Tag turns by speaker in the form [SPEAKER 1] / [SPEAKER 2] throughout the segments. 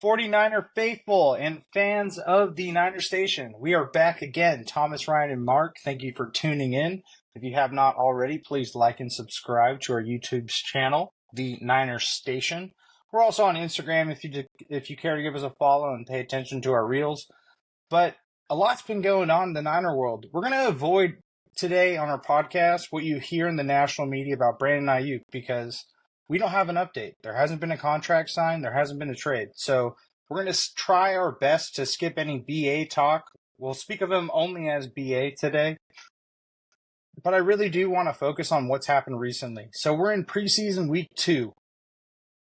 [SPEAKER 1] 49er faithful and fans of the Niner Station. We are back again. Thomas, Ryan, and Mark, thank you for tuning in. If you have not already, please like and subscribe to our YouTube channel, the Niner Station. We're also on Instagram if you care to give us a follow and pay attention to our reels. But a lot's been going on in the Niner world. We're going to avoid today on our podcast what you hear in the national media about Brandon Aiyuk because we don't have an update. There hasn't been a contract signed. There hasn't been a trade. So we're going to try our best to skip any BA talk. We'll speak of him only as BA today. But I really do want to focus on what's happened recently. So we're in preseason week 2.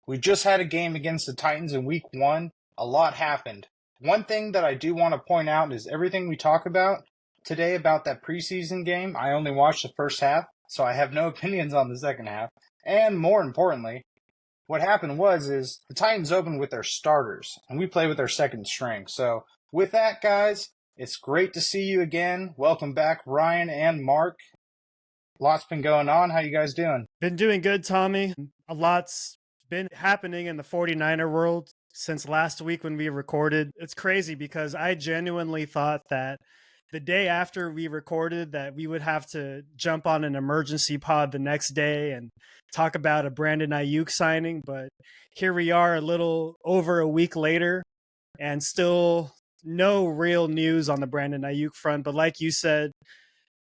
[SPEAKER 1] We just had a game against the Titans in week 1. A lot happened. One thing that I do want to point out is everything we talk about today about that preseason game, I only watched the first half, so I have no opinions on the second half. And more importantly, what happened is the Titans opened with their starters, and we play with our second string. So with that, guys, it's great to see you again. Welcome back, Ryan and Mark. Lots been going on. How you guys doing?
[SPEAKER 2] Been doing good, Tommy. A lot's been happening in the 49er world since last week when we recorded. It's crazy because I genuinely thought that the day after we recorded that we would have to jump on an emergency pod the next day and talk about a Brandon Aiyuk signing. But here we are a little over a week later and still no real news on the Brandon Aiyuk front. But like you said,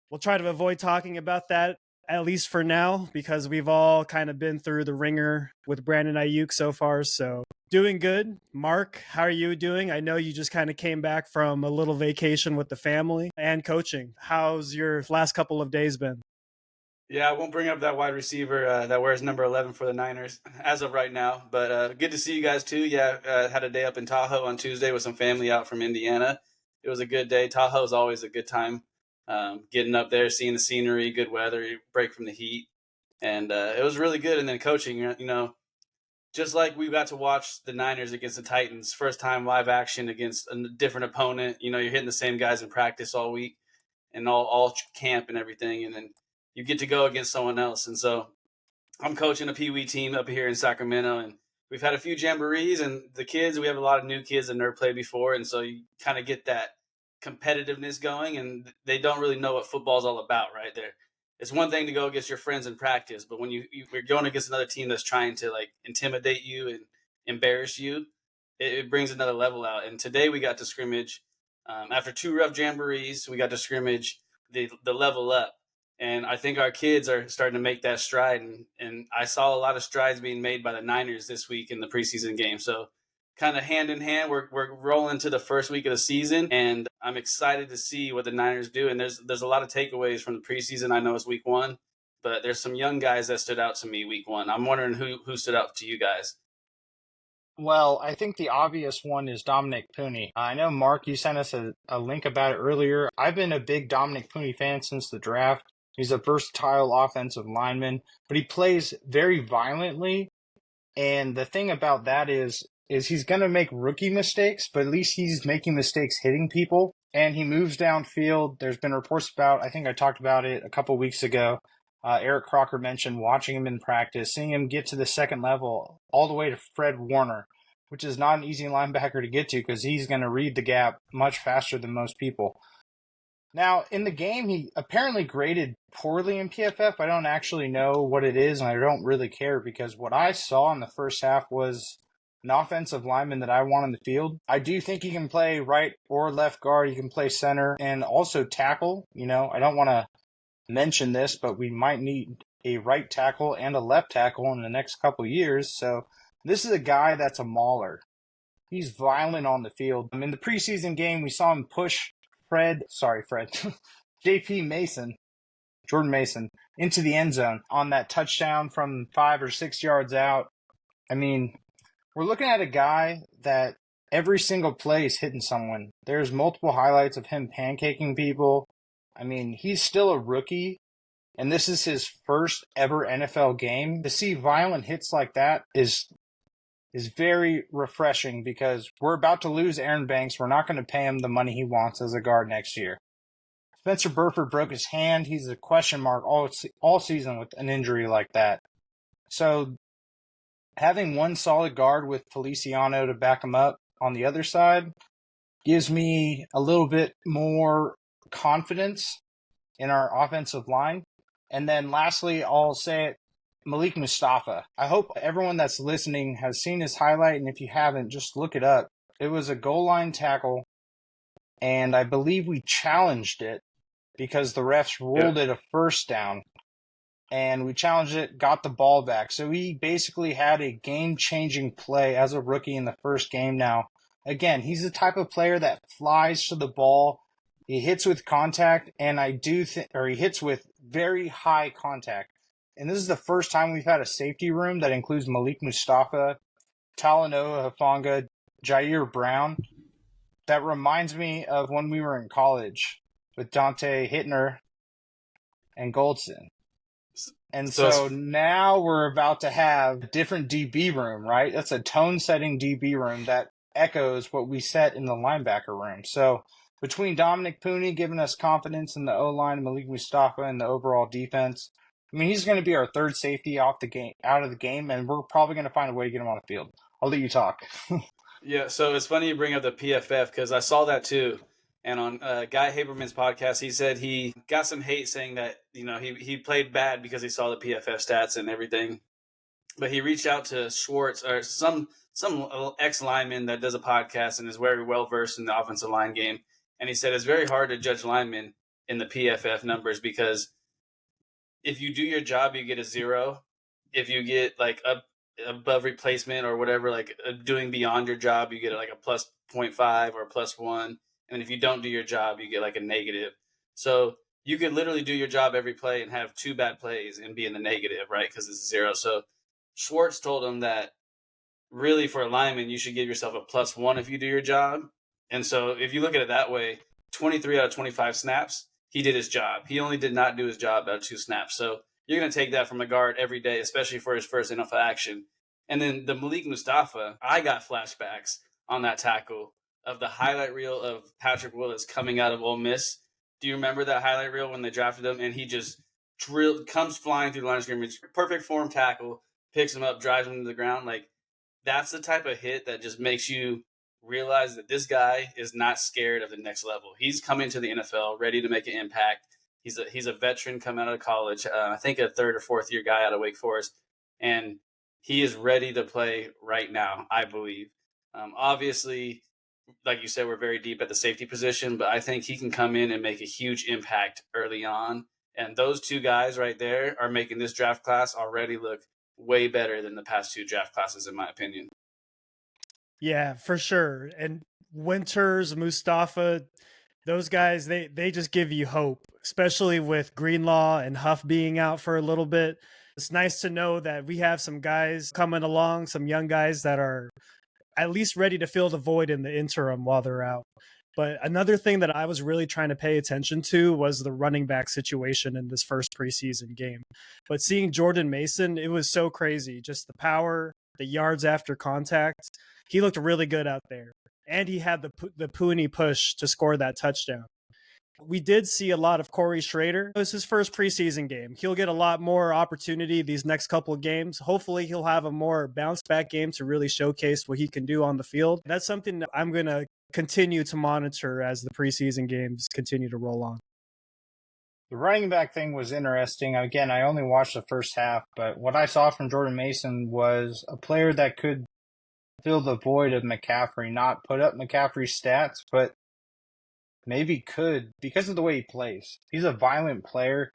[SPEAKER 2] we'll try to avoid talking about that, at least for now, because we've all kind of been through the ringer with Brandon Aiyuk so far. So doing good. Mark, how are you doing? I know you just kind of came back from a little vacation with the family and coaching. How's your last couple of days been?
[SPEAKER 3] Yeah, I won't bring up that wide receiver that wears number 11 for the Niners as of right now. But good to see you guys, too. Yeah, had a day up in Tahoe on Tuesday with some family out from Indiana. It was a good day. Tahoe is always a good time. Getting up there, seeing the scenery, good weather, break from the heat. And it was really good. And then coaching, just like we got to watch the Niners against the Titans, first time live action against a different opponent. You're hitting the same guys in practice all week and all camp and everything. And then you get to go against someone else. And so I'm coaching a Pee Wee team up here in Sacramento. And we've had a few jamborees. And the kids, we have a lot of new kids that never played before. And so you kind of get that competitiveness going. And they don't really know what football's all about right there. It's one thing to go against your friends in practice, but when you're going against another team that's trying to like intimidate you and embarrass you, it brings another level out. And today we got to scrimmage. After 2 rough jamborees, we got to scrimmage the level up. And I think our kids are starting to make that stride. And I saw a lot of strides being made by the Niners this week in the preseason game. So kind of hand in hand, we're rolling to the first week of the season, and I'm excited to see what the Niners do. And there's a lot of takeaways from the preseason. I know it's week 1, but there's some young guys that stood out to me week 1. I'm wondering who stood out to you guys.
[SPEAKER 1] Well, I think the obvious one is Dominic Pooni. I know, Mark, you sent us a link about it earlier. I've been a big Dominic Pooni fan since the draft. He's a versatile offensive lineman, but he plays very violently. And the thing about that is he's going to make rookie mistakes, but at least he's making mistakes hitting people. And he moves downfield. There's been reports about, I think I talked about it a couple weeks ago. Eric Crocker mentioned watching him in practice, seeing him get to the second level all the way to Fred Warner, which is not an easy linebacker to get to because he's going to read the gap much faster than most people. Now, in the game, he apparently graded poorly in PFF. I don't actually know what it is, and I don't really care because what I saw in the first half was an offensive lineman that I want on the field. I do think he can play right or left guard. He can play center and also tackle. I don't want to mention this, but we might need a right tackle and a left tackle in the next couple of years. So this is a guy that's a mauler. He's violent on the field. In the preseason game, we saw him push Jordan Mason, into the end zone on that touchdown from 5 or 6 yards out. I mean, we're looking at a guy that every single play is hitting someone. There's multiple highlights of him pancaking people. I mean, he's still a rookie, and this is his first ever NFL game. To see violent hits like that is very refreshing because we're about to lose Aaron Banks. We're not going to pay him the money he wants as a guard next year. Spencer Burford broke his hand. He's a question mark all season with an injury like that. So having one solid guard with Feliciano to back him up on the other side gives me a little bit more confidence in our offensive line. And then lastly, I'll say it, Malik Mustafa. I hope everyone that's listening has seen his highlight, and if you haven't, just look it up. It was a goal line tackle, and I believe we challenged it because the refs ruled it a first down. And we challenged it, got the ball back. So he basically had a game-changing play as a rookie in the first game now. Again, he's the type of player that flies to the ball. He hits with contact, and he hits with very high contact. And this is the first time we've had a safety room that includes Malik Mustafa, Talanoa Hufanga, Jair Brown. That reminds me of when we were in college with Dante Hittner and Goldson. And so now we're about to have a different DB room, right? That's a tone-setting DB room that echoes what we set in the linebacker room. So between Dominic Pooni giving us confidence in the O-line, Malik Mustafa, and the overall defense, I mean, he's going to be our third safety out of the game, and we're probably going to find a way to get him on the field. I'll let you talk.
[SPEAKER 3] Yeah, so it's funny you bring up the PFF because I saw that too. And on Guy Haberman's podcast, he said he got some hate saying that, he played bad because he saw the PFF stats and everything. But he reached out to Schwartz or some ex-lineman that does a podcast and is very well-versed in the offensive line game. And he said it's very hard to judge linemen in the PFF numbers because if you do your job, you get a 0. If you get like above replacement or whatever, like doing beyond your job, you get like a plus 0.5 or plus 1. And if you don't do your job, you get like a negative. So you could literally do your job every play and have 2 bad plays and be in the negative, right? Because it's 0. So Schwartz told him that really for a lineman, you should give yourself a plus 1 if you do your job. And so if you look at it that way, 23 out of 25 snaps, he did his job. He only did not do his job out of 2 snaps. So you're going to take that from a guard every day, especially for his first NFL action. And then the Malik Mustafa, I got flashbacks on that tackle of the highlight reel of Patrick Willis coming out of Ole Miss. Do you remember that highlight reel when they drafted him? And he just comes flying through the line of scrimmage, perfect form tackle, picks him up, drives him to the ground. Like, that's the type of hit that just makes you realize that this guy is not scared of the next level. He's coming to the NFL ready to make an impact. He's a veteran coming out of college. I think a 3rd or 4th year guy out of Wake Forest. And he is ready to play right now, I believe. Obviously, like you said, we're very deep at the safety position, but I think he can come in and make a huge impact early on. And those 2 guys right there are making this draft class already look way better than the past 2 draft classes, in my opinion.
[SPEAKER 2] Yeah, for sure. And Winters, Mustafa, those guys, they just give you hope, especially with Greenlaw and Huff being out for a little bit. It's nice to know that we have some guys coming along, some young guys that are at least ready to fill the void in the interim while they're out. But another thing that I was really trying to pay attention to was the running back situation in this first preseason game. But seeing Jordan Mason, it was so crazy. Just the power, the yards after contact. He looked really good out there. And he had the Pooni push to score that touchdown. We did see a lot of Corey Schrader. It was his first preseason game. He'll get a lot more opportunity these next couple of games. Hopefully he'll have a more bounce back game to really showcase what he can do on the field. That's something that I'm going to continue to monitor as the preseason games continue to roll on.
[SPEAKER 1] The running back thing was interesting. Again, I only watched the first half, but what I saw from Jordan Mason was a player that could fill the void of McCaffrey, not put up McCaffrey's stats, but maybe could because of the way he plays. He's a violent player.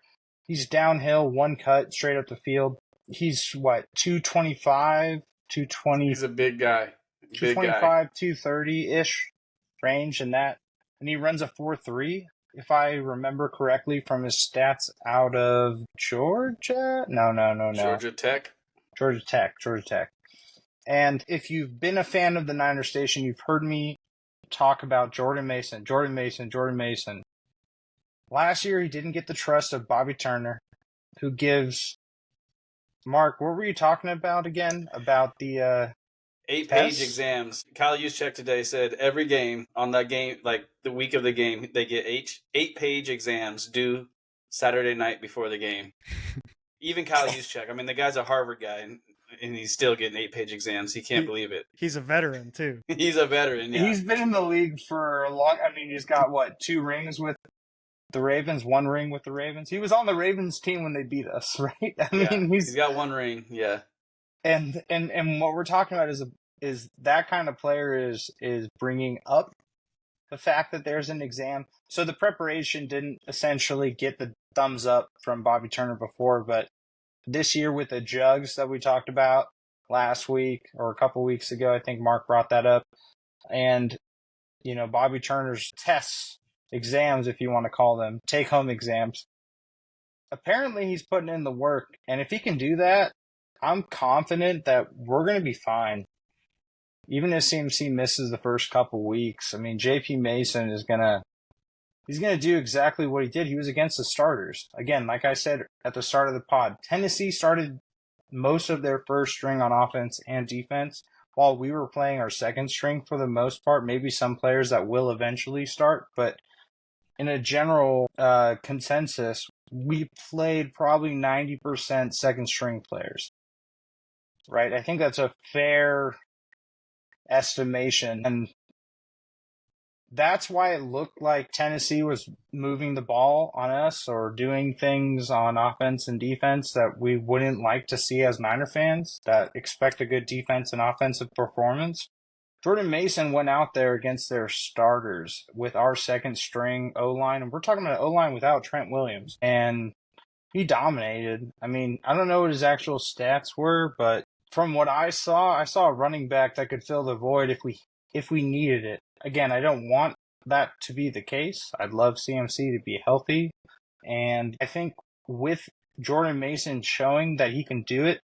[SPEAKER 1] He's downhill, one cut, straight up the field. He's, 225, 220?
[SPEAKER 3] He's a big guy.
[SPEAKER 1] 225, 230-ish range in that. And he runs a 4.3, if I remember correctly, from his stats out of Georgia? No.
[SPEAKER 3] Georgia Tech.
[SPEAKER 1] Georgia Tech. And if you've been a fan of the Niner Station, you've heard me talk about Jordan Mason. Last year, he didn't get the trust of Bobby Turner, who gives... Mark, what were you talking about again? About the
[SPEAKER 3] 8-page exams. Kyle Juszczyk today said every game on that game, like the week of the game, they get 8-page exams due Saturday night before the game. Even Kyle Juszczyk. I mean, the guy's a Harvard guy, and and he's still getting 8-page exams. He can't believe it.
[SPEAKER 2] He's a veteran too.
[SPEAKER 3] He's a veteran. Yeah.
[SPEAKER 1] He's been in the league for a long. I mean, he's got 2 rings with the Ravens, 1 ring with the Ravens. He was on the Ravens team when they beat us, right? I mean,
[SPEAKER 3] he's got 1 ring. Yeah.
[SPEAKER 1] And what we're talking about is that kind of player is bringing up the fact that there's an exam. So the preparation didn't essentially get the thumbs up from Bobby Turner before, but this year with the jugs that we talked about last week or a couple weeks ago, I think Mark brought that up. And, Bobby Turner's tests, exams, if you want to call them, take-home exams, apparently he's putting in the work. And if he can do that, I'm confident that we're going to be fine. Even if CMC misses the first couple weeks, I mean, JP Mason is he's going to do exactly what he did. He was against the starters. Again, like I said at the start of the pod, Tennessee started most of their first string on offense and defense while we were playing our second string for the most part. Maybe some players that will eventually start, but in a general consensus, we played probably 90% second string players. Right? I think that's a fair estimation. And that's why it looked like Tennessee was moving the ball on us or doing things on offense and defense that we wouldn't like to see as Niner fans that expect a good defense and offensive performance. Jordan Mason went out there against their starters with our second string O-line, and we're talking about an O-line without Trent Williams, and he dominated. I mean, I don't know what his actual stats were, but from what I saw a running back that could fill the void if we needed it. Again, I don't want that to be the case. I'd love CMC to be healthy. And I think with Jordan Mason showing that he can do it,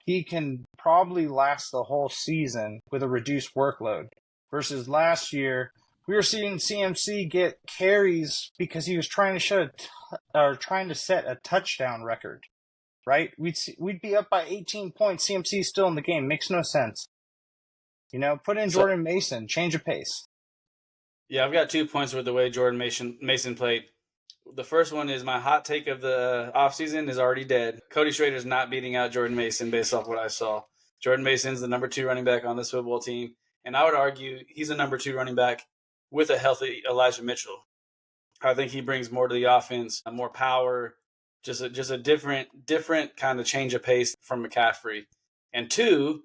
[SPEAKER 1] he can probably last the whole season with a reduced workload. Versus last year, we were seeing CMC get carries because he was trying to set a touchdown record. Right? We'd be up by 18 points. CMC still in the game. Makes no sense. Put in Jordan Mason. Change of pace.
[SPEAKER 3] Yeah, I've got 2 points with the way Jordan Mason played. The first one is my hot take of the offseason is already dead. Cody Schrader's not beating out Jordan Mason based off what I saw. Jordan Mason's the number 2 running back on this football team. And I would argue he's a number 2 running back with a healthy Elijah Mitchell. I think he brings more to the offense, more power, just a different kind of change of pace from McCaffrey. And 2,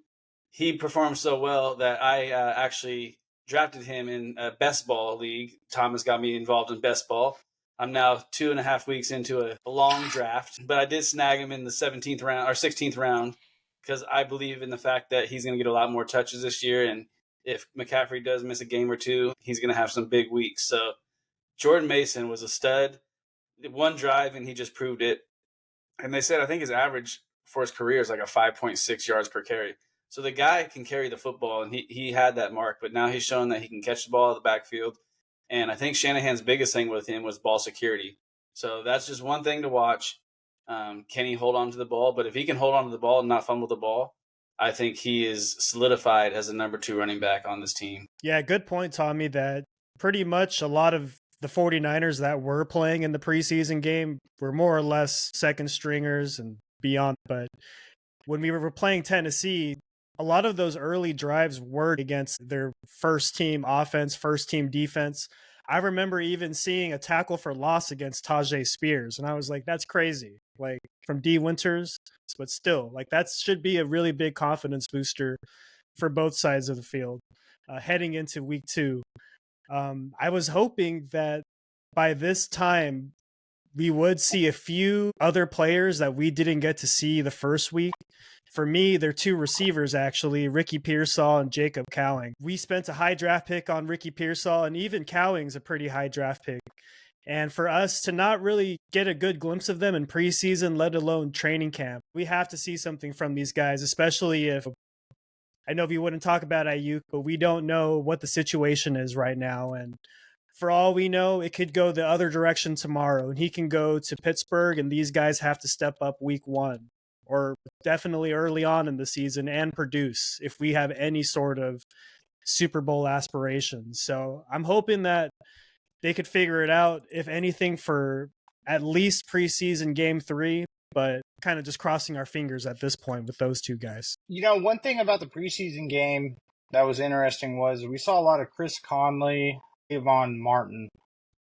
[SPEAKER 3] he performed so well that I actually drafted him in a best ball league. Thomas got me involved in best ball. I'm now 2.5 weeks into a long draft, but I did snag him in the 17th round or 16th round because I believe in the fact that he's going to get a lot more touches this year. And if McCaffrey does miss a game or 2, he's going to have some big weeks. So Jordan Mason was a stud. One drive and he just proved it. And they said, I think his average for his career is like a 5.6 yards per carry. So the guy can carry the football, and he had that mark, but now he's shown that he can catch the ball out of the backfield. And I think Shanahan's biggest thing with him was ball security. So that's just one thing to watch. Can he hold on to the ball? But if he can hold on to the ball and not fumble the ball, I think he is solidified as a number 2 running back on this team.
[SPEAKER 2] Yeah, good point, Tommy, that pretty much a lot of the 49ers that were playing in the preseason game were more or less second stringers and beyond. But when we were playing Tennessee, a lot of those early drives were against their first team offense, first team defense. I remember even seeing a tackle for loss against Tajay Spears, and I was like, that's crazy. Like, from D. Winters, but still, like, that should be a really big confidence booster for both sides of the field heading into week 2. I was hoping that by this time we would see a few other players that we didn't get to see the first week. For me, they're 2 receivers, actually, Ricky Pearsall and Jacob Cowing. We spent a high draft pick on Ricky Pearsall, and even Cowing's a pretty high draft pick. And for us to not really get a good glimpse of them in preseason, let alone training camp, we have to see something from these guys, especially if, I know we wouldn't talk about Aiyuk, but we don't know what the situation is right now. And for all we know, it could go the other direction tomorrow, and he can go to Pittsburgh, and these guys have to step up week 1. Or definitely early on in the season and produce if we have any sort of Super Bowl aspirations. So I'm hoping that they could figure it out, if anything, for at least preseason game 3. But kind of just crossing our fingers at this point with those two guys.
[SPEAKER 1] One thing about the preseason game that was interesting was we saw a lot of Chris Conley, Trayvon Martin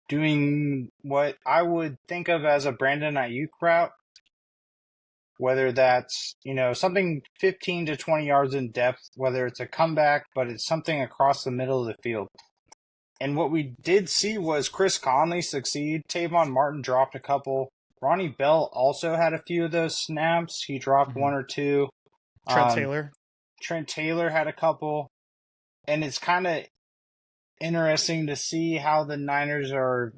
[SPEAKER 1] doing what I would think of as a Brandon Aiyuk route, whether that's, something 15 to 20 yards in depth, whether it's a comeback, but it's something across the middle of the field. And what we did see was Chris Conley succeed. Trayvon Martin dropped a couple. Ronnie Bell also had a few of those snaps. He dropped one or two.
[SPEAKER 2] Trent
[SPEAKER 1] Taylor had a couple. And it's kind of interesting to see how the Niners are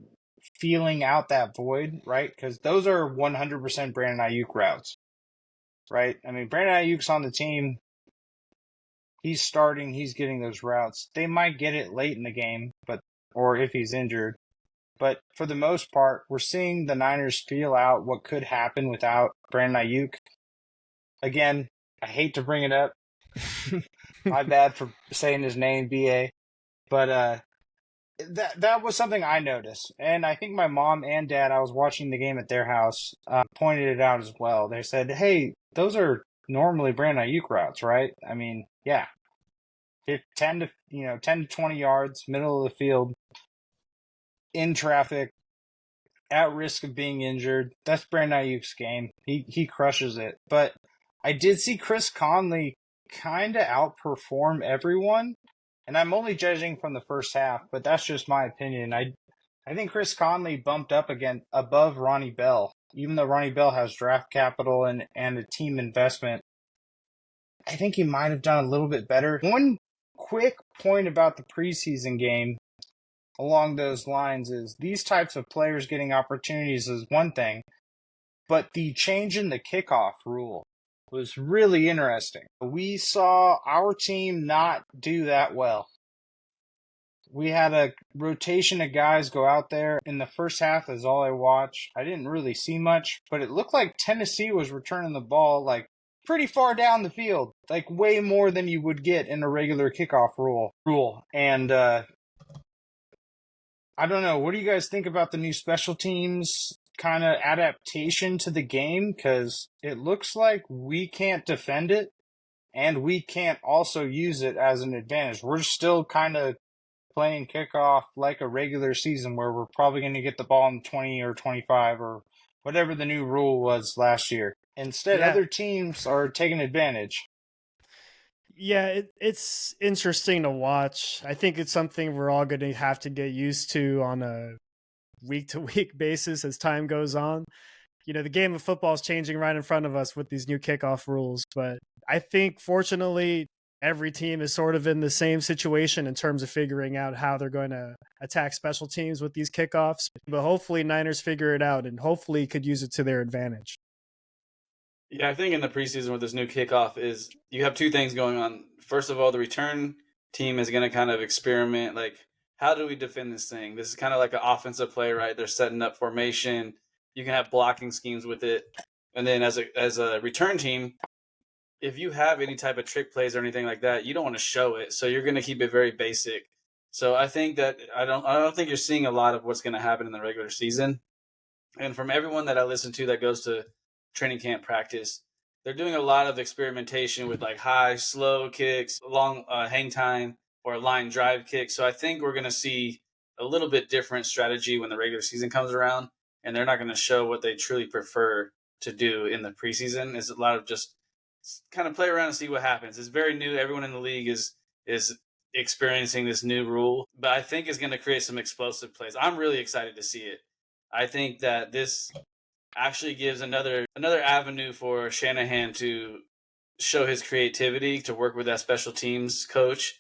[SPEAKER 1] feeling out that void, right? Because those are 100% Brandon Aiyuk routes, right? I mean, Brandon Aiyuk's on the team. He's starting. He's getting those routes. They might get it late in the game, or if he's injured. But for the most part, we're seeing the Niners feel out what could happen without Brandon Aiyuk. Again, I hate to bring it up. My bad for saying his name, BA. But that was something I noticed. And I think my mom and dad, I was watching the game at their house, pointed it out as well. They said, hey, those are normally Brandon Aiyuk routes, right? I mean, yeah. 10 to 20 yards, middle of the field, in traffic, at risk of being injured. That's Brandon Aiyuk's game. He crushes it. But I did see Chris Conley kind of outperform everyone. And I'm only judging from the first half, but that's just my opinion. I think Chris Conley bumped up again above Ronnie Bell, even though Ronnie Bell has draft capital and a team investment. I think he might have done a little bit better. One quick point about the preseason game along those lines is these types of players getting opportunities is one thing, but the change in the kickoff rule was really interesting. We saw our team not do that well. We had a rotation of guys go out there. In the first half is all I watched. I didn't really see much, but it looked like Tennessee was returning the ball like pretty far down the field, like way more than you would get in a regular kickoff rule. And I don't know. What do you guys think about the new special teams kind of adaptation to the game? Because it looks like we can't defend it and we can't also use it as an advantage. We're still kind of playing kickoff like a regular season where we're probably going to get the ball in 20 or 25 or whatever the new rule was last year. Instead, other teams are taking advantage.
[SPEAKER 2] Yeah, it's interesting to watch. I think it's something we're all going to have to get used to on a week-to-week basis as time goes on. The game of football is changing right in front of us with these new kickoff rules. But I think, fortunately, every team is sort of in the same situation in terms of figuring out how they're going to attack special teams with these kickoffs. But hopefully Niners figure it out and hopefully could use it to their advantage.
[SPEAKER 3] Yeah, I think in the preseason with this new kickoff is you have two things going on. First of all, the return team is going to kind of experiment, like, how do we defend this thing? This is kind of like an offensive play, right? They're setting up formation. You can have blocking schemes with it. And then as a return team, if you have any type of trick plays or anything like that, you don't want to show it. So you're going to keep it very basic. So I think that I don't think you're seeing a lot of what's going to happen in the regular season. And from everyone that I listen to that goes to training camp practice, they're doing a lot of experimentation with like high, slow kicks, long hang time, or line drive kicks. So I think we're going to see a little bit different strategy when the regular season comes around, and they're not going to show what they truly prefer to do in the preseason. It's a lot of just kind of play around and see what happens. It's very new. Everyone in the league is experiencing this new rule, but I think it's going to create some explosive plays. I'm really excited to see it. I think that this actually gives another avenue for Shanahan to show his creativity, to work with that special teams coach,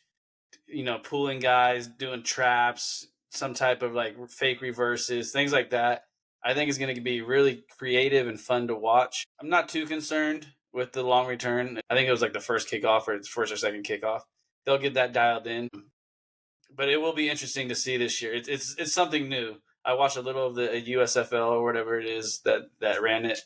[SPEAKER 3] pulling guys, doing traps, some type of like fake reverses, things like that. I think it's going to be really creative and fun to watch. I'm not too concerned with the long return. I think it was like the first kickoff or first or second kickoff. They'll get that dialed in. But it will be interesting to see this year. It's something new. I watched a little of the USFL or whatever it is that ran it.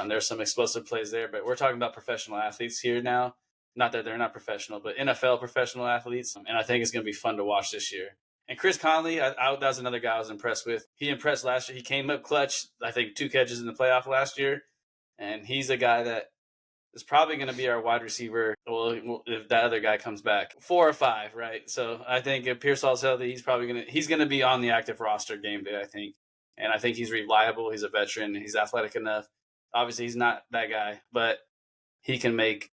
[SPEAKER 3] There's some explosive plays there, but we're talking about professional athletes here now. Not that they're not professional, but NFL professional athletes. And I think it's going to be fun to watch this year. And Chris Conley, that was another guy I was impressed with. He impressed last year. He came up clutch, I think 2 catches in the playoff last year. And he's a guy that is probably going to be our wide receiver. Well, if that other guy comes back, 4 or 5, right? So I think if Pearsall's healthy, he's going to be on the active roster game day, I think. And I think he's reliable. He's a veteran. He's athletic enough. Obviously, he's not that guy, but he can make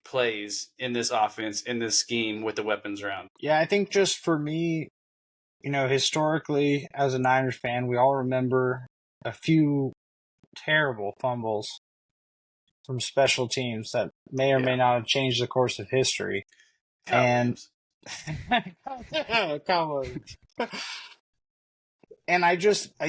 [SPEAKER 3] plays in this offense, in this scheme with the weapons around.
[SPEAKER 1] Yeah, I think just for me, historically, as a Niners fan, we all remember a few terrible fumbles from special teams that may or may not have changed the course of history.
[SPEAKER 3] Williams.
[SPEAKER 1] And I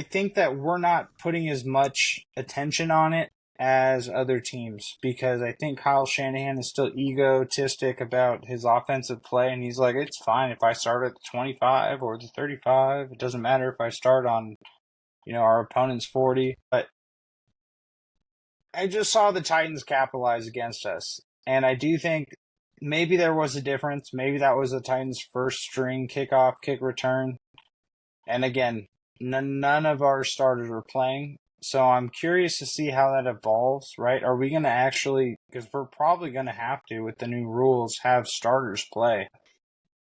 [SPEAKER 1] think that we're not putting as much attention on it as other teams, because I think Kyle Shanahan is still egotistic about his offensive play, and he's like, it's fine if I start at the 25 or the 35. It doesn't matter if I start on, our opponent's 40. But I just saw the Titans capitalize against us, and I do think maybe there was a difference. Maybe that was the Titans' first string kickoff, kick return. And again, none of our starters were playing. So I'm curious to see how that evolves, right? Are we going to actually, because we're probably going to have to, with the new rules, have starters play.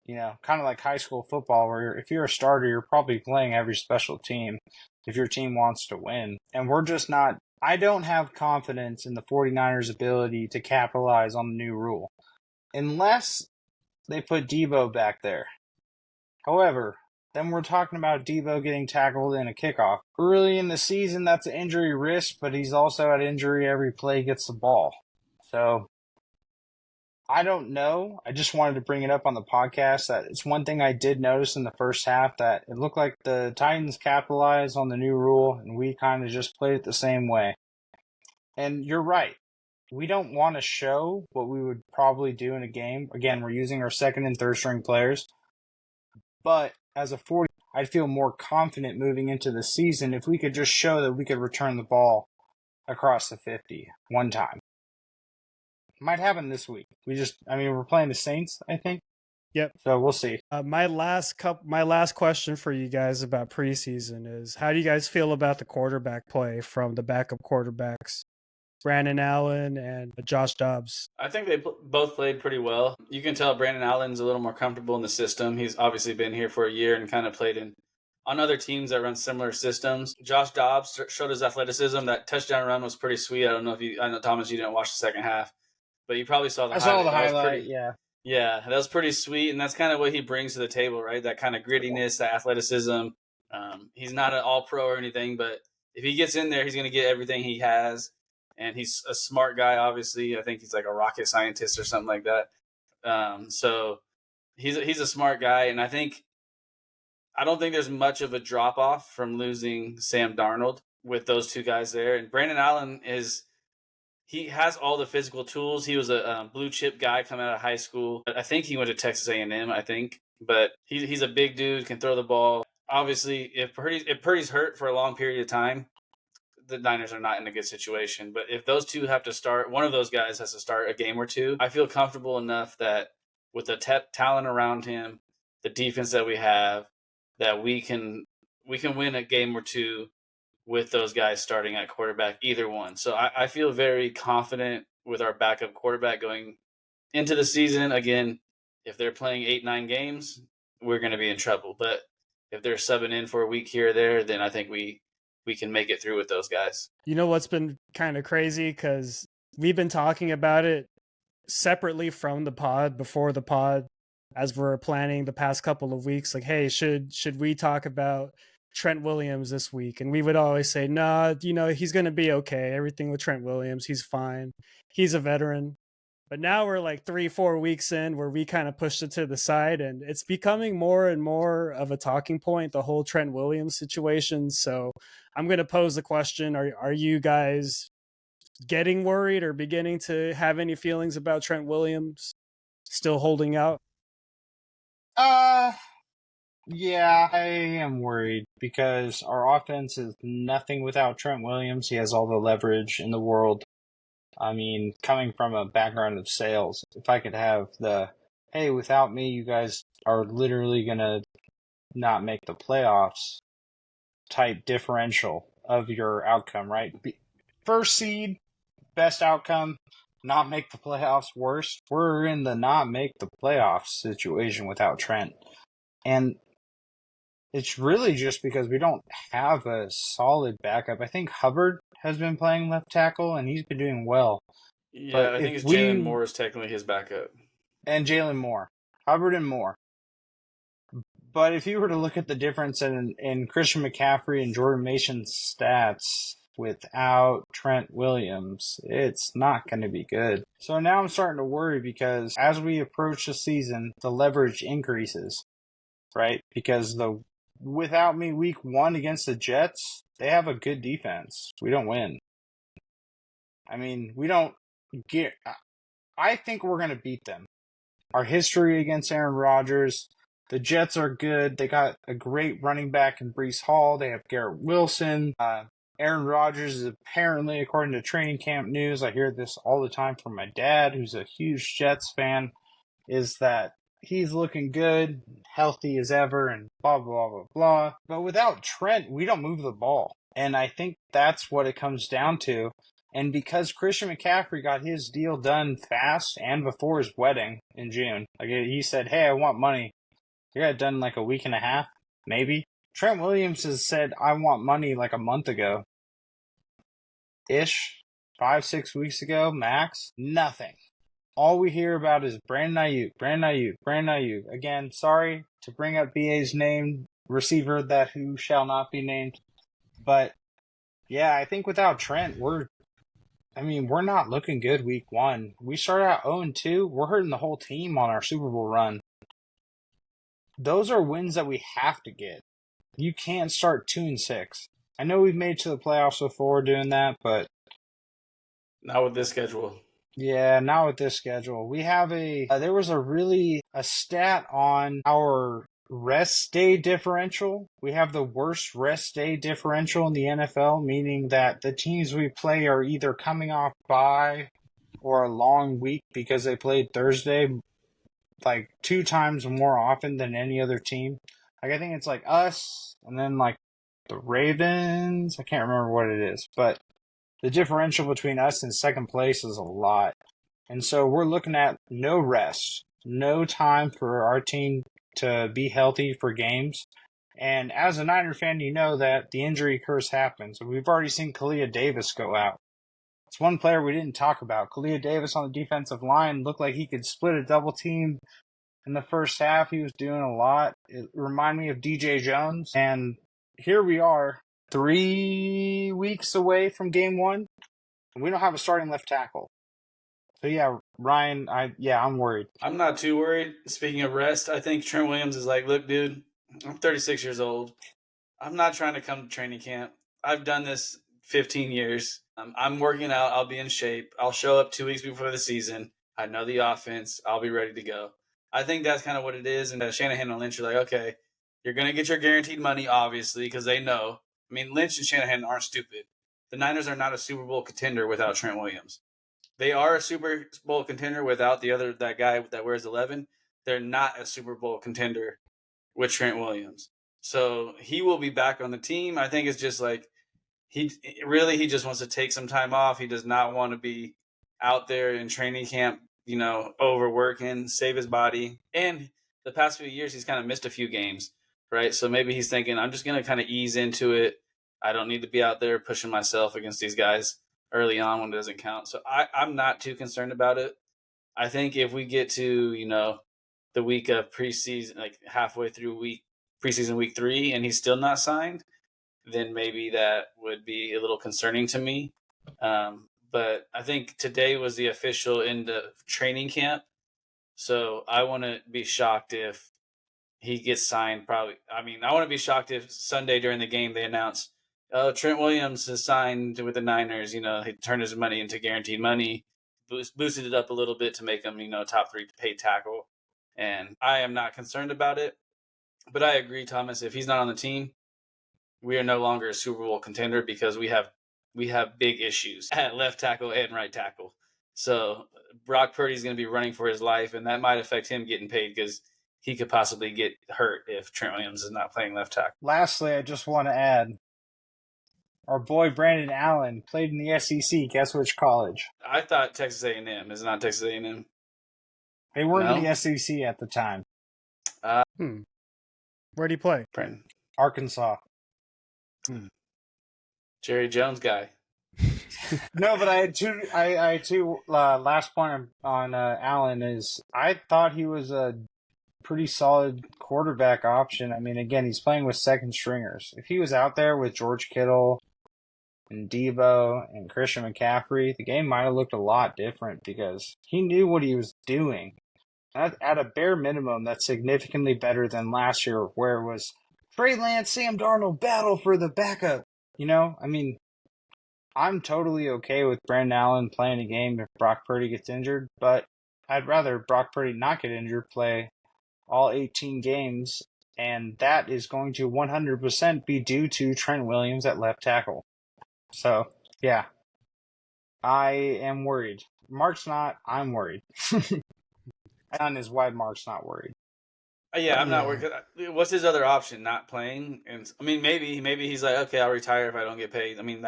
[SPEAKER 1] Kind of like high school football, where if you're a starter, you're probably playing every special team if your team wants to win. And we're just not, I don't have confidence in the 49ers' ability to capitalize on the new rule, unless they put Debo back there. However, then we're talking about Debo getting tackled in a kickoff. Early in the season, that's an injury risk, but he's also at injury every play he gets the ball. So, I don't know. I just wanted to bring it up on the podcast that it's one thing I did notice in the first half, that it looked like the Titans capitalized on the new rule, and we kind of just played it the same way. And you're right. We don't want to show what we would probably do in a game. Again, we're using our second and third string players. But as a 40, I'd feel more confident moving into the season if we could just show that we could return the ball across the 50 one time. Might happen this week. We're playing the Saints, I think.
[SPEAKER 2] Yep.
[SPEAKER 1] So we'll see.
[SPEAKER 2] My last question for you guys about preseason is, how do you guys feel about the quarterback play from the backup quarterbacks, Brandon Allen and Josh Dobbs?
[SPEAKER 3] I think they both played pretty well. You can tell Brandon Allen's a little more comfortable in the system. He's obviously been here for a year and kind of played on other teams that run similar systems. Josh Dobbs showed his athleticism. That touchdown run was pretty sweet. I know, Thomas, you didn't watch the second half, but you probably saw the highlight.
[SPEAKER 1] I saw the highlight, yeah.
[SPEAKER 3] Yeah, that was pretty sweet, and that's kind of what he brings to the table, right? That kind of grittiness, that athleticism. He's not an all-pro or anything, but if he gets in there, he's going to get everything he has. And he's a smart guy, obviously. I think he's like a rocket scientist or something like that. So he's a smart guy, and I don't think there's much of a drop off from losing Sam Darnold with those two guys there. And Brandon Allen he has all the physical tools. He was a blue chip guy coming out of high school. I think he went to Texas A&M, but he's a big dude, can throw the ball. Obviously, if Purdy's hurt for a long period of time, the Niners are not in a good situation. But if those two have to start, one of those guys has to start a game or two, I feel comfortable enough that with the talent around him, the defense that we have, that we can win a game or two with those guys starting at quarterback, either one. So I feel very confident with our backup quarterback going into the season. Again, if they're playing 8-9 games, we're going to be in trouble. But if they're subbing in for a week here or there, then I think we can make it through with those guys.
[SPEAKER 2] You know what's been kind of crazy? Because we've been talking about it separately from the pod, before the pod, as we're planning the past couple of weeks. Like, hey, should we talk about Trent Williams this week? And we would always say, nah, he's going to be okay. Everything with Trent Williams, he's fine. He's a veteran. But now we're like 3-4 weeks in where we kind of pushed it to the side, and it's becoming more and more of a talking point, the whole Trent Williams situation. So I'm going to pose the question. Are you guys getting worried or beginning to have any feelings about Trent Williams still holding out?
[SPEAKER 1] Yeah, I am worried because our offense is nothing without Trent Williams. He has all the leverage in the world. I mean, coming from a background of sales, if I could have hey, without me, you guys are literally going to not make the playoffs type differential of your outcome, right? First seed, best outcome, not make the playoffs. Worst, we're in the not make the playoffs situation without Trent. And it's really just because we don't have a solid backup. I think Hubbard has been playing left tackle, and he's been doing well.
[SPEAKER 3] Yeah,
[SPEAKER 1] But
[SPEAKER 3] I
[SPEAKER 1] if
[SPEAKER 3] think it's
[SPEAKER 1] we
[SPEAKER 3] Jalen Moore is technically his backup.
[SPEAKER 1] and Jalen Moore, Hubbard and Moore. But if you were to look at the difference in Christian McCaffrey and Jordan Mason's stats without Trent Williams, it's not going to be good. So now I'm starting to worry because as we approach the season, the leverage increases, right? Because without me week 1 against the Jets, they have a good defense. We don't win. I mean, we don't get... I think we're going to beat them. Our history against Aaron Rodgers, the Jets are good. They got a great running back in Breece Hall. They have Garrett Wilson. Aaron Rodgers is apparently, according to training camp news, I hear this all the time from my dad, who's a huge Jets fan, is that he's looking good, healthy as ever, and blah, blah, blah, blah. But without Trent, we don't move the ball. And I think that's what it comes down to. And because Christian McCaffrey got his deal done fast and before his wedding in June, like he said, hey, I want money. He got it done in like a week and a half, maybe. Trent Williams has said, I want money like a month ago. Ish. 5-6 weeks ago, max. Nothing. All we hear about is Brandon Aiyuk, Brandon Aiyuk, Brandon Aiyuk. Again, sorry to bring up BA's name, receiver that who shall not be named. But, yeah, I think without Trent, we're not looking good week 1. We start out 0-2. We're hurting the whole team on our Super Bowl run. Those are wins that we have to get. You can't start 2-6. I know we've made it to the playoffs before doing that, but...
[SPEAKER 3] Not with this schedule.
[SPEAKER 1] Yeah, not with this schedule. We have there was a stat on our rest day differential. We have the worst rest day differential in the NFL, meaning that the teams we play are either coming off bye or a long week because they played Thursday like 2 times more often than any other team. Like I think it's like us and then like the Ravens. I can't remember what it is, but the differential between us and second place is a lot. And so we're looking at no rest, no time for our team to be healthy for games. And as a Niner fan, you know that the injury curse happens. We've already seen Kalia Davis go out. It's one player we didn't talk about. Kalia Davis on the defensive line looked like he could split a double team in the first half. He was doing a lot. It reminded me of DJ Jones. And here we are, 3 weeks away from game 1. And we don't have a starting left tackle. So, yeah, Ryan, I'm worried.
[SPEAKER 3] I'm not too worried. Speaking of rest, I think Trent Williams is like, look, dude, I'm 36 years old. I'm not trying to come to training camp. I've done this 15 years. I'm working out. I'll be in shape. I'll show up 2 weeks before the season. I know the offense. I'll be ready to go. I think that's kind of what it is. And Shanahan and Lynch are like, okay, you're going to get your guaranteed money, obviously, because they know. I mean, Lynch and Shanahan aren't stupid. The Niners are not a Super Bowl contender without Trent Williams. They are a Super Bowl contender without that guy that wears 11. They're not a Super Bowl contender with Trent Williams. So he will be back on the team. I think it's just like he just wants to take some time off. He does not want to be out there in training camp, overworking, save his body. And the past few years, he's kind of missed a few games, right? So maybe he's thinking, I'm just going to kind of ease into it. I don't need to be out there pushing myself against these guys early on when it doesn't count. So I'm not too concerned about it. I think if we get to, the week of preseason, like halfway through preseason week 3, and he's still not signed, then maybe that would be a little concerning to me. But I think today was the official end of training camp. So I want to be shocked if he gets signed. I want to be shocked if Sunday during the game they announce, Trent Williams is signed with the Niners. He turned his money into guaranteed money, boosted it up a little bit to make him, top 3 paid tackle. And I am not concerned about it. But I agree, Thomas, if he's not on the team, we are no longer a Super Bowl contender because we have big issues at left tackle and right tackle. So Brock Purdy's going to be running for his life, and that might affect him getting paid because he could possibly get hurt if Trent Williams is not playing left tackle.
[SPEAKER 1] Lastly, I just want to add, Our boy Brandon Allen played in the SEC. Guess which college?
[SPEAKER 3] I thought Texas A&M. Is it not Texas A&M?
[SPEAKER 1] They were
[SPEAKER 3] No?
[SPEAKER 1] in the SEC at the time.
[SPEAKER 2] Where'd he play?
[SPEAKER 3] Brandon.
[SPEAKER 1] Arkansas.
[SPEAKER 3] Jerry Jones guy.
[SPEAKER 1] No, but I had two. Last point on Allen is I thought he was a pretty solid quarterback option. I mean, again, he's playing with second stringers. If he was out there with George Kittle and Debo and Christian McCaffrey, the game might have looked a lot different because he knew what he was doing. At a bare minimum, that's significantly better than last year, where it was Trey Lance, Sam Darnold battle for the backup. You know, I mean, I'm totally okay with Brandon Allen playing a game if Brock Purdy gets injured, but I'd rather Brock Purdy not get injured, play all 18 games, and that is going to 100% be due to Trent Williams at left tackle. So, yeah, I am worried. Mark's not, I'm worried. And is why Mark's not worried.
[SPEAKER 3] Yeah, I'm not worried. What's his other option? Not playing? And I mean, maybe he's like, okay, I'll retire if I don't get paid. I mean,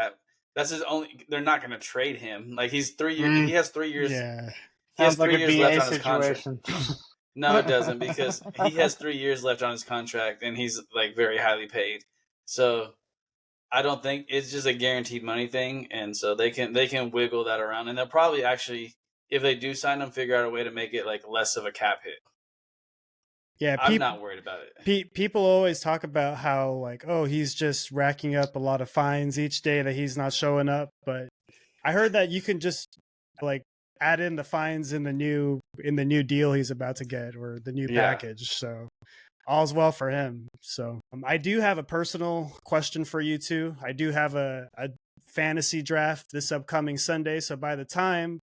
[SPEAKER 3] that's his only. They're not going to trade him. Like he's 3 years. He has 3 years.
[SPEAKER 2] Yeah.
[SPEAKER 3] He has
[SPEAKER 1] Sounds like
[SPEAKER 3] 3
[SPEAKER 1] a
[SPEAKER 3] years
[SPEAKER 1] BA
[SPEAKER 3] left on his contract.
[SPEAKER 1] situation.
[SPEAKER 3] No, it doesn't, because he has 3 years left on his contract, and he's like very highly paid. So I don't think it's just a guaranteed money thing, and so they can wiggle that around, and they'll probably actually, if they do sign him, figure out a way to make it like less of a cap hit.
[SPEAKER 2] Yeah,
[SPEAKER 3] I'm not worried about it.
[SPEAKER 2] People always talk about how like, oh, he's just racking up a lot of fines each day that he's not showing up. But I heard that you can just like add in the fines in the new deal he's about to get, or the new package. So all's well for him. So I do have a personal question for you too. I do have a fantasy draft this upcoming Sunday. So by the time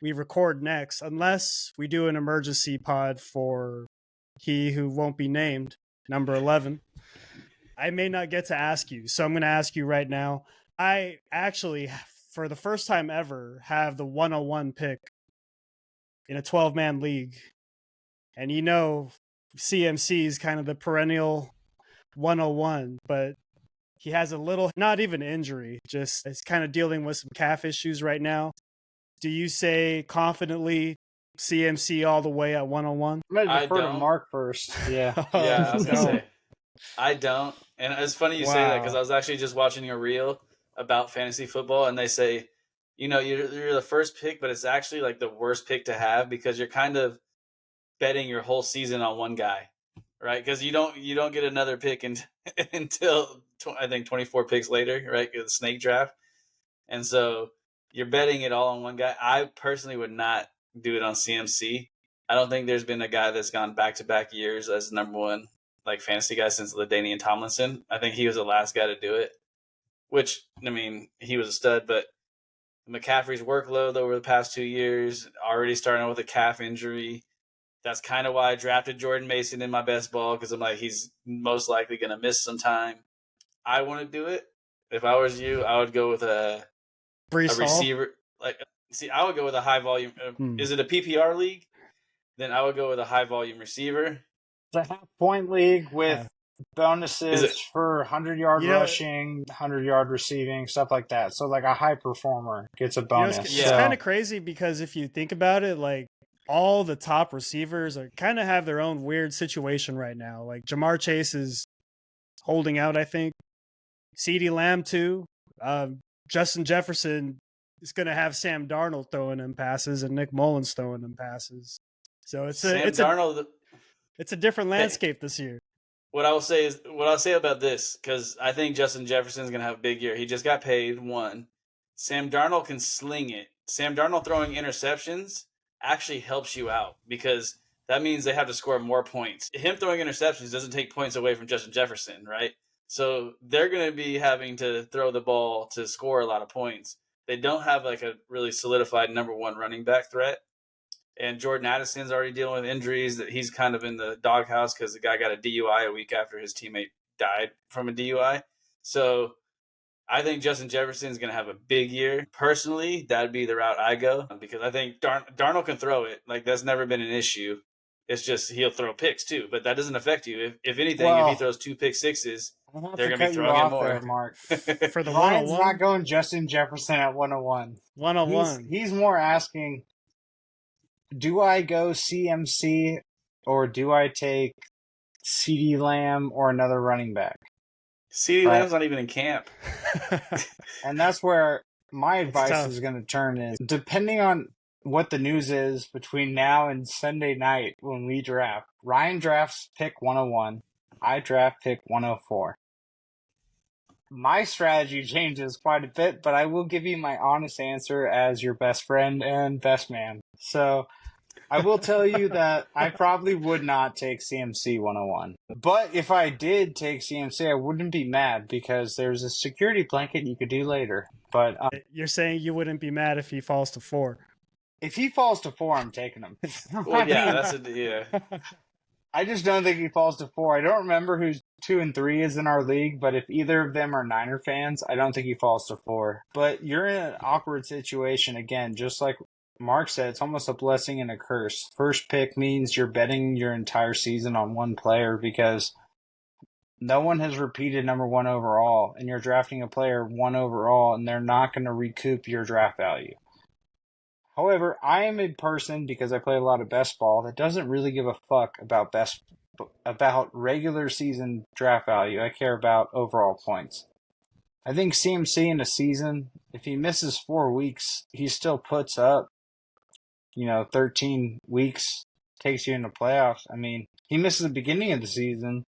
[SPEAKER 2] we record next, unless we do an emergency pod for he who won't be named, number 11, I may not get to ask you. So I'm going to ask you right now. I actually, for the first time ever, have the 101 pick in a 12-man league. And you know, CMC is kind of the perennial 101, but he has a little, not even injury, just is kind of dealing with some calf issues right now. Do you say confidently CMC all the way at 101?
[SPEAKER 1] I'm going to defer to Mark first. Yeah.
[SPEAKER 3] Yeah, I was going to say. I don't. And it's funny you say that, because I was actually just watching a reel about fantasy football, and they say, you know, you're the first pick, but it's actually like the worst pick to have, because you're kind of betting your whole season on one guy, right? Because you don't get another pick until I think 24 picks later, right? The snake draft. And so you're betting it all on one guy. I personally would not do it on CMC. I don't think there's been a guy that's gone back-to-back years as number one like fantasy guy since LaDainian Tomlinson. I think he was the last guy to do it, which, I mean, he was a stud, but McCaffrey's workload over the past 2 years, already starting out with a calf injury. That's kind of why I drafted Jordan Mason in my best ball, because I'm like, he's most likely going to miss some time. I want to do it. If I was you, I would go with a receiver. I would go with a high volume. Is it a PPR league? Then I would go with a high volume receiver.
[SPEAKER 1] It's a half-point league with bonuses for 100-yard rushing, 100-yard receiving, stuff like that. So like a high performer gets a bonus.
[SPEAKER 2] It's kind of crazy, because if you think about it, like all the top receivers are kind of have their own weird situation right now. Like Jamar Chase is holding out, I think. CeeDee Lamb too. Justin Jefferson is going to have Sam Darnold throwing him passes and Nick Mullins throwing him passes. So it's a different landscape this year.
[SPEAKER 3] What I'll say about this, because I think Justin Jefferson's going to have a big year. He just got paid, one. Sam Darnold can sling it. Sam Darnold throwing interceptions actually helps you out, because that means they have to score more points. Him throwing interceptions doesn't take points away from Justin Jefferson, right? So they're going to be having to throw the ball to score a lot of points. They don't have like a really solidified number one running back threat. And Jordan Addison's already dealing with injuries, that he's kind of in the doghouse because the guy got a DUI a week after his teammate died from a DUI. So I think Justin Jefferson's going to have a big year. Personally, that'd be the route I go, because I think Darnold can throw it. Like, that's never been an issue. It's just he'll throw picks too, but that doesn't affect you. If anything, if
[SPEAKER 1] Well,
[SPEAKER 3] he throws 2 pick sixes,
[SPEAKER 1] I have
[SPEAKER 3] they're
[SPEAKER 1] to
[SPEAKER 3] going to be
[SPEAKER 1] cut you
[SPEAKER 3] throwing it
[SPEAKER 1] off there,
[SPEAKER 3] more.
[SPEAKER 1] Mark.
[SPEAKER 2] For the
[SPEAKER 1] Ryan's
[SPEAKER 2] 101,
[SPEAKER 1] not going Justin Jefferson at 101.
[SPEAKER 2] 101.
[SPEAKER 1] He's more asking, do I go CMC or do I take CeeDee Lamb or another running back?
[SPEAKER 3] CeeDee Lamb's not even in camp.
[SPEAKER 1] And that's where my advice
[SPEAKER 2] tough.
[SPEAKER 1] is going to turn is, depending on what the news is between now and Sunday night when we draft. Ryan drafts pick 101. I draft pick 104. My strategy changes quite a bit, but I will give you my honest answer as your best friend and best man. So I will tell you that I probably would not take CMC 101. But if I did take CMC, I wouldn't be mad because there's a security blanket you could do later. But
[SPEAKER 2] You're saying you wouldn't be mad if he falls to 4.
[SPEAKER 1] if he falls to 4, I'm taking him.
[SPEAKER 3] Well, yeah,
[SPEAKER 1] I just don't think he falls to 4. I don't remember who's 2 and 3 is in our league, but if either of them are Niner fans, I don't think he falls to 4. But you're in an awkward situation again, just like Mark said, it's almost a blessing and a curse. First pick means you're betting your entire season on one player because no one has repeated number 1 overall, and you're drafting a player 1 overall, and they're not going to recoup your draft value. However, I am a person, because I play a lot of best ball, that doesn't really give a fuck about regular season draft value. I care about overall points. I think CMC in a season, if he misses 4 weeks, he still puts up, 13 weeks, takes you into playoffs. I mean, he misses the beginning of the season,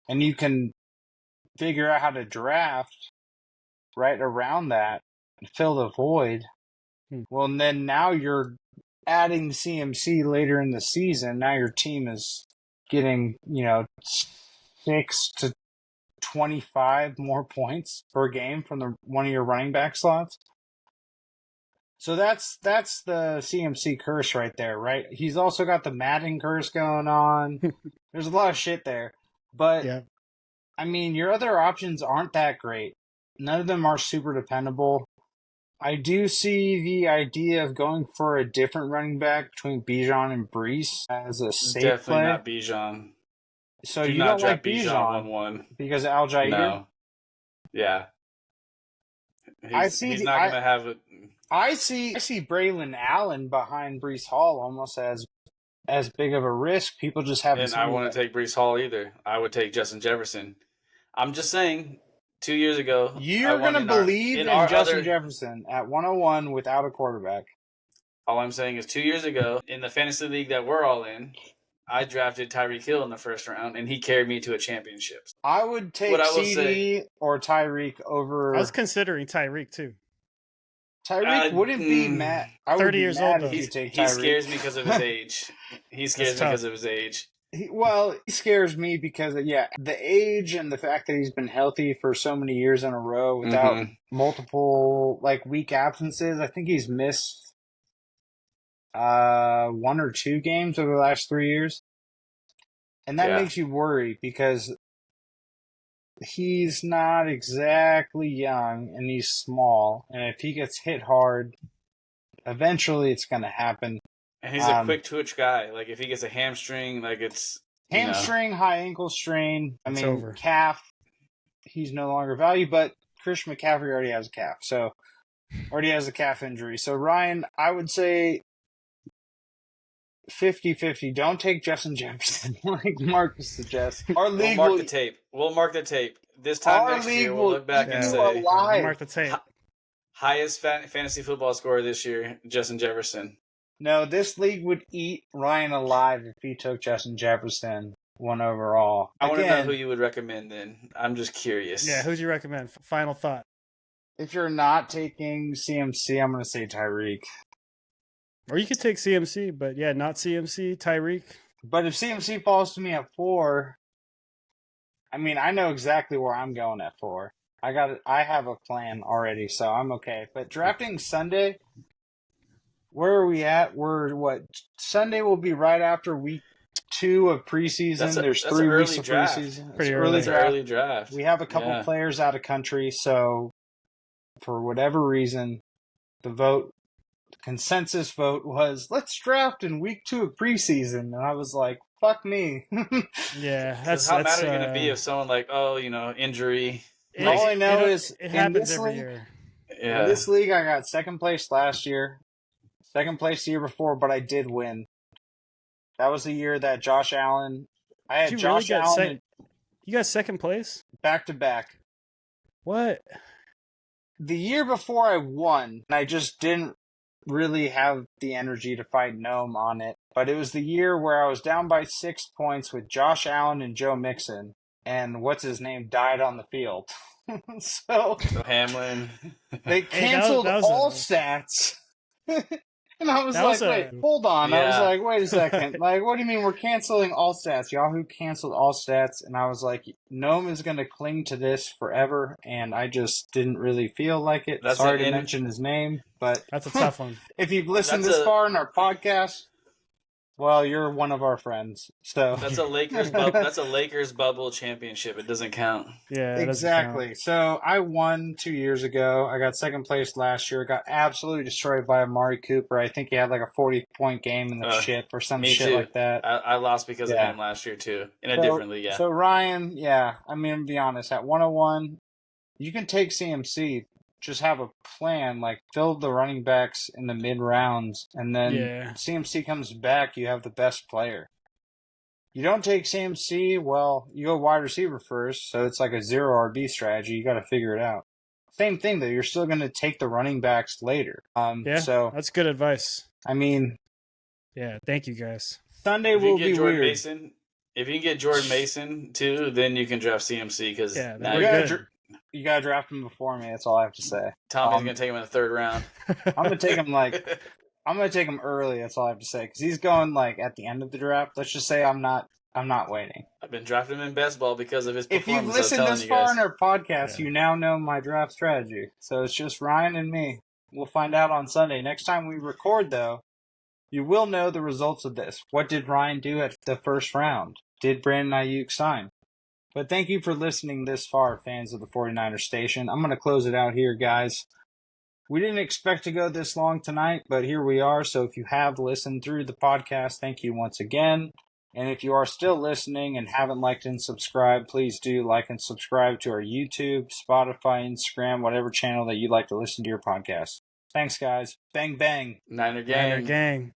[SPEAKER 1] and you can figure out how to draft right around that and fill the void. Well, and then now you're adding CMC later in the season. Now your team is getting, 6 to 25 more points per game from one of your running back slots. So that's the CMC curse right there, right? He's also got the Madden curse going on. There's a lot of shit there. But,
[SPEAKER 2] Yeah.
[SPEAKER 1] I mean, your other options aren't that great. None of them are super dependable. I do see the idea of going for a different running back between Bijan and Brees as a safe
[SPEAKER 3] definitely
[SPEAKER 1] play.
[SPEAKER 3] not Bijan.
[SPEAKER 1] So
[SPEAKER 3] Do
[SPEAKER 1] you
[SPEAKER 3] not
[SPEAKER 1] don't like
[SPEAKER 3] draft
[SPEAKER 1] Bijan
[SPEAKER 3] 1-1.
[SPEAKER 1] because of Al-Jair?
[SPEAKER 3] No. Yeah. He's not going to have it.
[SPEAKER 1] I see Braylon Allen behind Brees Hall almost as big of a risk. People just haven't
[SPEAKER 3] And
[SPEAKER 1] seen
[SPEAKER 3] I
[SPEAKER 1] it
[SPEAKER 3] wouldn't
[SPEAKER 1] yet.
[SPEAKER 3] take Brees Hall either. I would take Justin Jefferson. I'm just saying, 2 years ago,
[SPEAKER 1] You're going to believe in Justin Jefferson at 101 without a quarterback.
[SPEAKER 3] All I'm saying is 2 years ago, in the fantasy league that we're all in, I drafted Tyreek Hill in the first round, and he carried me to a championship.
[SPEAKER 1] I would take CD or Tyreek over.
[SPEAKER 2] I was considering Tyreek too.
[SPEAKER 1] Tyreek wouldn't be mad. I would
[SPEAKER 2] 30
[SPEAKER 1] be
[SPEAKER 2] years
[SPEAKER 1] mad
[SPEAKER 2] old,
[SPEAKER 1] if you take Tyreek.
[SPEAKER 3] He scares me because of his age. He
[SPEAKER 1] scares me because of, the age and the fact that he's been healthy for so many years in a row without multiple week absences. I think he's missed 1 or 2 games over the last 3 years. And that makes you worry because he's not exactly young and he's small. And if he gets hit hard, eventually it's going to happen.
[SPEAKER 3] And he's a quick twitch guy. Like, if he gets a hamstring, it's...
[SPEAKER 1] Hamstring, high ankle strain.
[SPEAKER 2] It's over.
[SPEAKER 1] Calf, he's no longer valued, but Christian McCaffrey already has a calf. So, already has a calf injury. So, Ryan, I would say 50-50. Don't take Justin Jefferson like Marcus suggests. Our league
[SPEAKER 3] We'll mark the tape. This time next year, we'll look back and say...
[SPEAKER 2] Mark the tape.
[SPEAKER 3] Highest fantasy football scorer this year, Justin Jefferson.
[SPEAKER 1] No, this league would eat Ryan alive if he took Justin Jefferson 1 overall.
[SPEAKER 3] I want to know who you would recommend then. I'm just curious.
[SPEAKER 2] Yeah, who'd you recommend? Final thought.
[SPEAKER 1] If you're not taking CMC, I'm going to say Tyreek.
[SPEAKER 2] Or you could take CMC, but not CMC, Tyreek.
[SPEAKER 1] But if CMC falls to me at 4, I know exactly where I'm going at 4. I have a plan already, so I'm okay. But drafting Sunday... Where are we at? Sunday will be right after week 2 of preseason. There's 3 weeks of preseason.
[SPEAKER 2] Pretty early
[SPEAKER 3] draft.
[SPEAKER 1] We have a couple players out of country, so for whatever reason, the vote consensus vote was, let's draft in week 2 of preseason. And I was like, fuck me.
[SPEAKER 2] Yeah,
[SPEAKER 3] Because how mad are you going to be if someone like, injury?
[SPEAKER 1] All I know is
[SPEAKER 2] it
[SPEAKER 1] in
[SPEAKER 2] happens
[SPEAKER 1] this
[SPEAKER 2] every
[SPEAKER 1] league,
[SPEAKER 2] year.
[SPEAKER 3] Yeah.
[SPEAKER 1] in this league, I got second place last year, second place the year before, but I did win. That was the year that Josh Allen. I had
[SPEAKER 2] You
[SPEAKER 1] Josh
[SPEAKER 2] really
[SPEAKER 1] Allen
[SPEAKER 2] you got second place?
[SPEAKER 1] back to back.
[SPEAKER 2] What?
[SPEAKER 1] The year before I won, and I just didn't really have the energy to fight Gnome on it. But it was the year where I was down by 6 points with Josh Allen and Joe Mixon, and what's his name died on the field. So
[SPEAKER 3] Hamlin.
[SPEAKER 1] they canceled all stats. And I was like, wait, hold on.
[SPEAKER 3] Yeah.
[SPEAKER 1] I was like, wait a second. Like, what do you mean we're canceling all stats? Yahoo canceled all stats. And I was like, Gnome is going to cling to this forever. And I just didn't really feel like it. Sorry to mention his name, but
[SPEAKER 2] that's a tough one.
[SPEAKER 1] If you've listened this far in our podcast, well, you're one of our friends. So
[SPEAKER 3] that's a Lakers bubble. That's a Lakers bubble championship. It doesn't count.
[SPEAKER 2] Yeah,
[SPEAKER 1] exactly. So I won 2 years ago. I got second place last year. Got absolutely destroyed by Amari Cooper. I think he had like a 40-point game in the ship or some shit like that.
[SPEAKER 3] I lost because of him last year too, in a different league. Yeah.
[SPEAKER 1] So Ryan, I mean, to be honest, at 101, you can take CMC. Just have a plan, like fill the running backs in the mid rounds, and then CMC comes back, you have the best player. You don't take CMC, well, you go wide receiver first, so it's like a 0 RB strategy. You got to figure it out. Same thing, though. You're still going to take the running backs later. So
[SPEAKER 2] that's good advice.
[SPEAKER 1] I mean,
[SPEAKER 2] thank you guys.
[SPEAKER 1] Sunday will be
[SPEAKER 3] Jordan
[SPEAKER 1] weird.
[SPEAKER 3] Mason, if you can get Jordan Mason too, then you can draft CMC because
[SPEAKER 1] you gotta draft him before me. That's all I have to say.
[SPEAKER 3] Tommy's gonna take him in the 3rd round.
[SPEAKER 1] I'm gonna take him early. That's all I have to say because he's going like at the end of the draft. Let's just say I'm not waiting.
[SPEAKER 3] I've been drafting him in best ball because of his
[SPEAKER 1] performance. If you've listened this far in our podcast, you now know my draft strategy. So it's just Ryan and me. We'll find out on Sunday. Next time we record, though, you will know the results of this. What did Ryan do at the first round? Did Brandon Aiyuk sign? But thank you for listening this far, fans of the 49ers Station. I'm going to close it out here, guys. We didn't expect to go this long tonight, but here we are. So if you have listened through the podcast, thank you once again. And if you are still listening and haven't liked and subscribed, please do like and subscribe to our YouTube, Spotify, Instagram, whatever channel that you like to listen to your podcast. Thanks, guys. Bang, bang.
[SPEAKER 3] Niner gang.
[SPEAKER 2] Niner gang.